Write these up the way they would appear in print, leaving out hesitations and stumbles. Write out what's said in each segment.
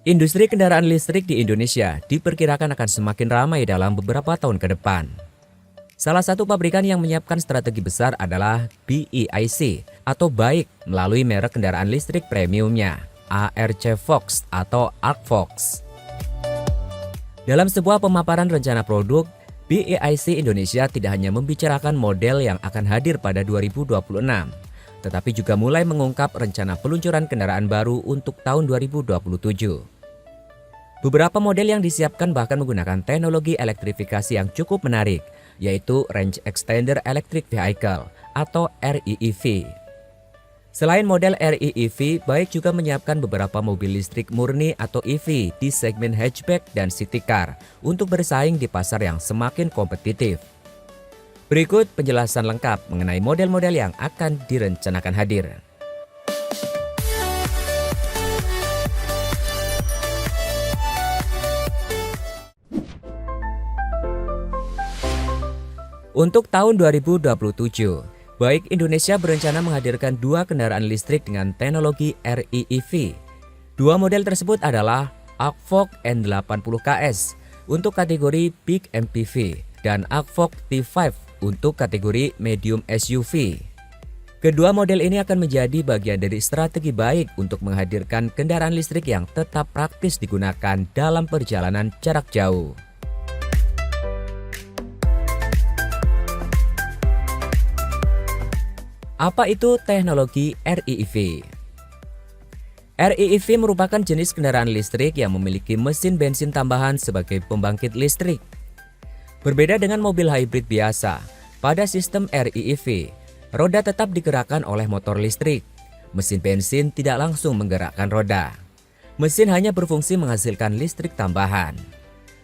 Industri kendaraan listrik di Indonesia diperkirakan akan semakin ramai dalam beberapa tahun ke depan. Salah satu pabrikan yang menyiapkan strategi besar adalah BEIC atau BAIC melalui merek kendaraan listrik premiumnya, ARC Fox atau Arcfox. Dalam sebuah pemaparan rencana produk, BEIC Indonesia tidak hanya membicarakan model yang akan hadir pada 2026, tetapi juga mulai mengungkap rencana peluncuran kendaraan baru untuk tahun 2027. Beberapa model yang disiapkan bahkan menggunakan teknologi elektrifikasi yang cukup menarik, yaitu Range Extender Electric Vehicle atau REEV. Selain model REEV, BAIC juga menyiapkan beberapa mobil listrik murni atau EV di segmen hatchback dan city car untuk bersaing di pasar yang semakin kompetitif. Berikut penjelasan lengkap mengenai model-model yang akan direncanakan hadir. Untuk tahun 2027, BAIC Indonesia berencana menghadirkan dua kendaraan listrik dengan teknologi REEV. Dua model tersebut adalah Arcfox N80KS untuk kategori Big MPV dan Arcfox T5 untuk kategori Medium SUV. Kedua model ini akan menjadi bagian dari strategi BAIC untuk menghadirkan kendaraan listrik yang tetap praktis digunakan dalam perjalanan jarak jauh. Apa itu teknologi REEV? REEV merupakan jenis kendaraan listrik yang memiliki mesin bensin tambahan sebagai pembangkit listrik. Berbeda dengan mobil hybrid biasa, pada sistem REEV, roda tetap digerakkan oleh motor listrik. Mesin bensin tidak langsung menggerakkan roda. Mesin hanya berfungsi menghasilkan listrik tambahan.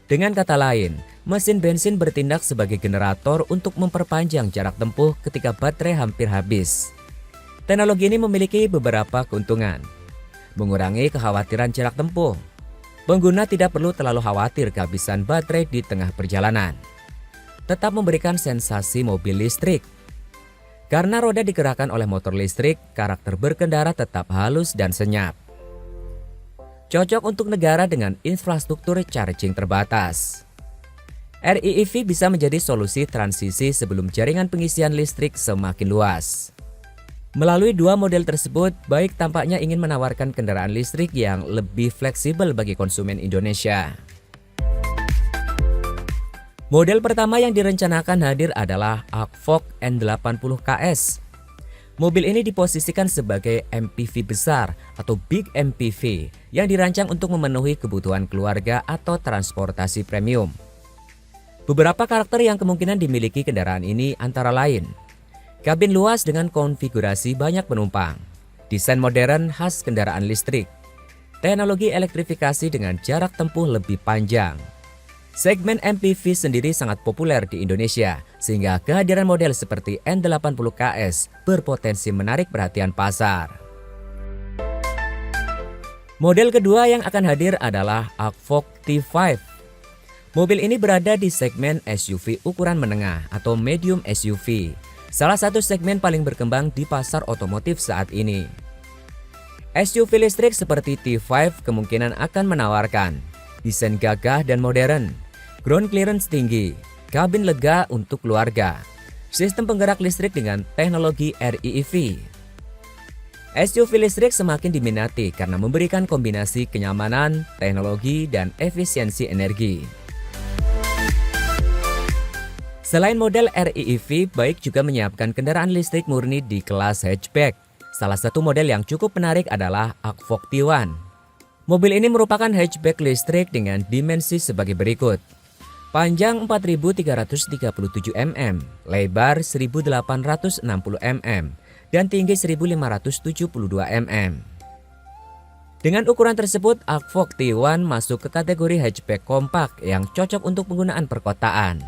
Dengan kata lain, mesin bensin bertindak sebagai generator untuk memperpanjang jarak tempuh ketika baterai hampir habis. Teknologi ini memiliki beberapa keuntungan. Mengurangi kekhawatiran jarak tempuh. Pengguna tidak perlu terlalu khawatir kehabisan baterai di tengah perjalanan. Tetap memberikan sensasi mobil listrik. Karena roda digerakkan oleh motor listrik, karakter berkendara tetap halus dan senyap. Cocok untuk negara dengan infrastruktur charging terbatas. REEV bisa menjadi solusi transisi sebelum jaringan pengisian listrik semakin luas. Melalui dua model tersebut, BAIC tampaknya ingin menawarkan kendaraan listrik yang lebih fleksibel bagi konsumen Indonesia. Model pertama yang direncanakan hadir adalah Arcfox N80KS. Mobil ini diposisikan sebagai MPV besar atau Big MPV yang dirancang untuk memenuhi kebutuhan keluarga atau transportasi premium. Beberapa karakter yang kemungkinan dimiliki kendaraan ini antara lain: kabin luas dengan konfigurasi banyak penumpang, desain modern khas kendaraan listrik, teknologi elektrifikasi dengan jarak tempuh lebih panjang. Segmen MPV sendiri sangat populer di Indonesia, sehingga kehadiran model seperti N80KS berpotensi menarik perhatian pasar. Model kedua yang akan hadir adalah Arcfox T5. Mobil ini berada di segmen SUV ukuran menengah atau medium SUV, salah satu segmen paling berkembang di pasar otomotif saat ini. SUV listrik seperti T5 kemungkinan akan menawarkan desain gagah dan modern, ground clearance tinggi, kabin lega untuk keluarga, sistem penggerak listrik dengan teknologi REEV. SUV listrik semakin diminati karena memberikan kombinasi kenyamanan, teknologi, dan efisiensi energi. Selain model REEV, BAIC juga menyiapkan kendaraan listrik murni di kelas hatchback. Salah satu model yang cukup menarik adalah Arcfox T1. Mobil ini merupakan hatchback listrik dengan dimensi sebagai berikut. Panjang 4.337 mm, lebar 1.860 mm, dan tinggi 1.572 mm. Dengan ukuran tersebut, Arcfox T1 masuk ke kategori hatchback kompak yang cocok untuk penggunaan perkotaan.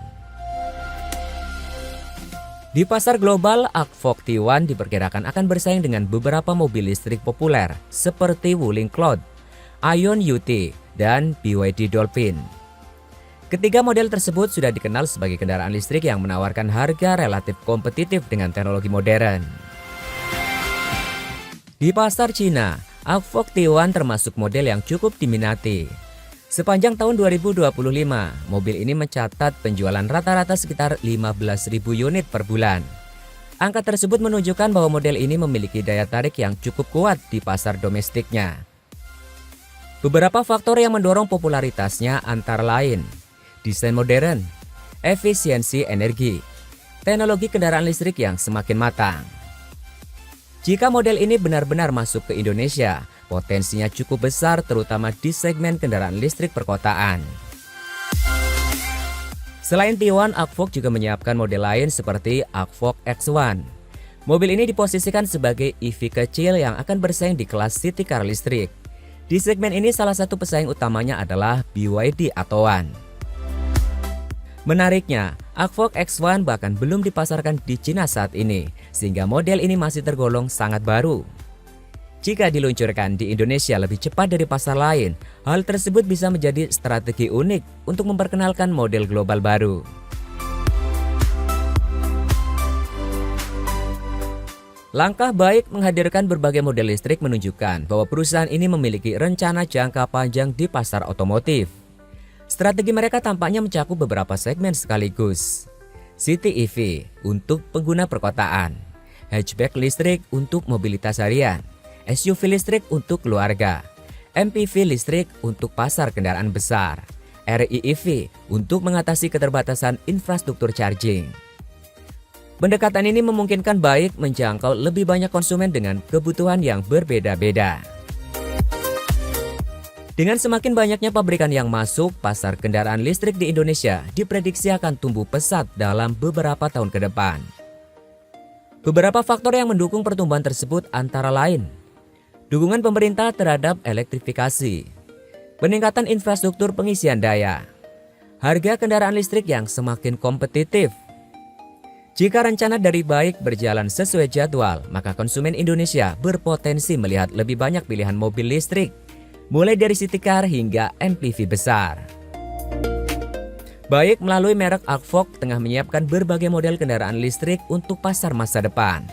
Di pasar global, Arcfox T1 diperkirakan akan bersaing dengan beberapa mobil listrik populer seperti Wuling Cloud, Ion UT, dan BYD Dolphin. Ketiga model tersebut sudah dikenal sebagai kendaraan listrik yang menawarkan harga relatif kompetitif dengan teknologi modern. Di pasar Cina, Agfog T1 termasuk model yang cukup diminati. Sepanjang tahun 2025, mobil ini mencatat penjualan rata-rata sekitar 15.000 unit per bulan. Angka tersebut menunjukkan bahwa model ini memiliki daya tarik yang cukup kuat di pasar domestiknya. Beberapa faktor yang mendorong popularitasnya antara lain desain modern, efisiensi energi, teknologi kendaraan listrik yang semakin matang. Jika model ini benar-benar masuk ke Indonesia, potensinya cukup besar terutama di segmen kendaraan listrik perkotaan. Selain T1, Agfog juga menyiapkan model lain seperti Agfog X1. Mobil ini diposisikan sebagai EV kecil yang akan bersaing di kelas city car listrik. Di segmen ini salah satu pesaing utamanya adalah BYD Atton. Menariknya, Agfog X1 bahkan belum dipasarkan di Cina saat ini, sehingga model ini masih tergolong sangat baru. Jika diluncurkan di Indonesia lebih cepat dari pasar lain, hal tersebut bisa menjadi strategi unik untuk memperkenalkan model global baru. Langkah baik menghadirkan berbagai model listrik menunjukkan bahwa perusahaan ini memiliki rencana jangka panjang di pasar otomotif. Strategi mereka tampaknya mencakup beberapa segmen sekaligus. City EV untuk pengguna perkotaan, hatchback listrik untuk mobilitas harian, SUV listrik untuk keluarga, MPV listrik untuk pasar kendaraan besar, REEV untuk mengatasi keterbatasan infrastruktur charging. Pendekatan ini memungkinkan baik menjangkau lebih banyak konsumen dengan kebutuhan yang berbeda-beda. Dengan semakin banyaknya pabrikan yang masuk, pasar kendaraan listrik di Indonesia diprediksi akan tumbuh pesat dalam beberapa tahun ke depan. Beberapa faktor yang mendukung pertumbuhan tersebut antara lain dukungan pemerintah terhadap elektrifikasi, peningkatan infrastruktur pengisian daya, harga kendaraan listrik yang semakin kompetitif. Jika rencana dari baik berjalan sesuai jadwal, maka konsumen Indonesia berpotensi melihat lebih banyak pilihan mobil listrik, mulai dari city car hingga MPV besar. Baik melalui merek Agfog tengah menyiapkan berbagai model kendaraan listrik untuk pasar masa depan.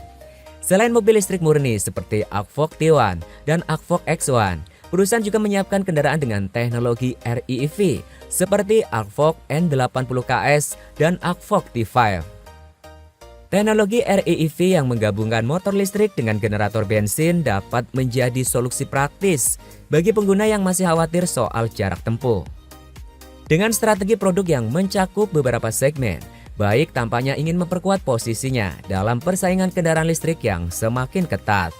Selain mobil listrik murni seperti Agfog T1 dan Agfog X1, perusahaan juga menyiapkan kendaraan dengan teknologi REEV seperti Agfog N80KS dan Agfog T5. Teknologi REEV yang menggabungkan motor listrik dengan generator bensin dapat menjadi solusi praktis bagi pengguna yang masih khawatir soal jarak tempuh. Dengan strategi produk yang mencakup beberapa segmen, Baik tampaknya ingin memperkuat posisinya dalam persaingan kendaraan listrik yang semakin ketat.